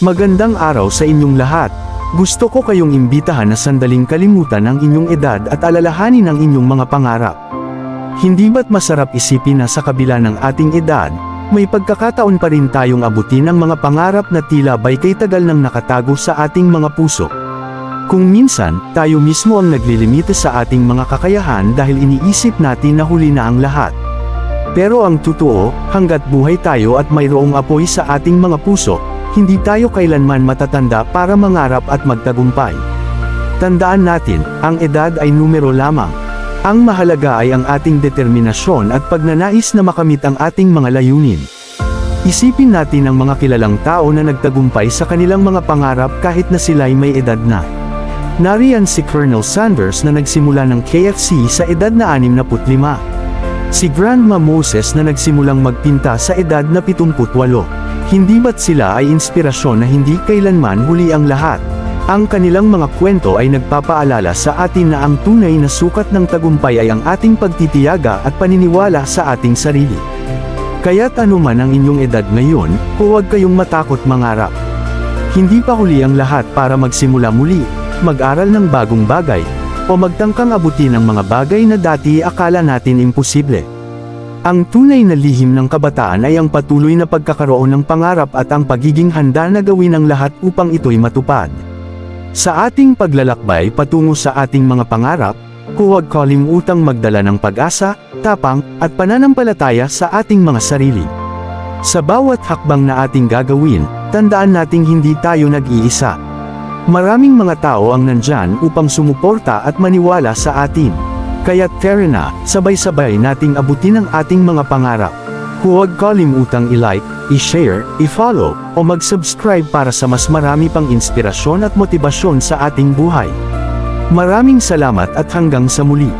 Magandang araw sa inyong lahat. Gusto ko kayong imbitahan na sandaling kalimutan ang inyong edad at alalahanin ang inyong mga pangarap. Hindi ba't masarap isipin na sa kabila ng ating edad, may pagkakataon pa rin tayong abutin ang mga pangarap na tila ba'y kay tagal nang nakatago sa ating mga puso. Kung minsan, tayo mismo ang naglilimita sa ating mga kakayahan dahil iniisip natin na huli na ang lahat. Pero ang totoo, hanggat buhay tayo at mayroong apoy sa ating mga puso, hindi tayo kailanman matatanda para mangarap at magtagumpay. Tandaan natin, ang edad ay numero lamang. Ang mahalaga ay ang ating determinasyon at pagnanais na makamit ang ating mga layunin. Isipin natin ang mga kilalang tao na nagtagumpay sa kanilang mga pangarap kahit na sila'y may edad na. Nariyan si Colonel Sanders na nagsimula ng KFC sa edad na 65. Si Grandma Moses na nagsimulang magpinta sa edad na 78. Hindi ba't sila ay inspirasyon na hindi kailanman huli ang lahat? Ang kanilang mga kwento ay nagpapaalala sa atin na ang tunay na sukat ng tagumpay ay ang ating pagtitiyaga at paniniwala sa ating sarili. Kaya't anuman ang inyong edad ngayon, huwag kayong matakot mangarap. Hindi pa huli ang lahat para magsimula muli, mag-aral ng bagong bagay, o magtangkang abutin ang mga bagay na dati akala natin imposible. Ang tunay na lihim ng kabataan ay ang patuloy na pagkakaroon ng pangarap at ang pagiging handa na gawin ang lahat upang ito'y matupad. Sa ating paglalakbay patungo sa ating mga pangarap, huwag kalimutang magdala ng pag-asa, tapang, at pananampalataya sa ating mga sarili. Sa bawat hakbang na ating gagawin, tandaan nating hindi tayo nag-iisa. Maraming mga tao ang nandyan upang sumuporta at maniwala sa atin. Kaya't tara na, sabay-sabay nating abutin ang ating mga pangarap. Huwag kalimutang i-like, i-share, i-follow, o mag-subscribe para sa mas marami pang inspirasyon at motibasyon sa ating buhay. Maraming salamat at hanggang sa muli.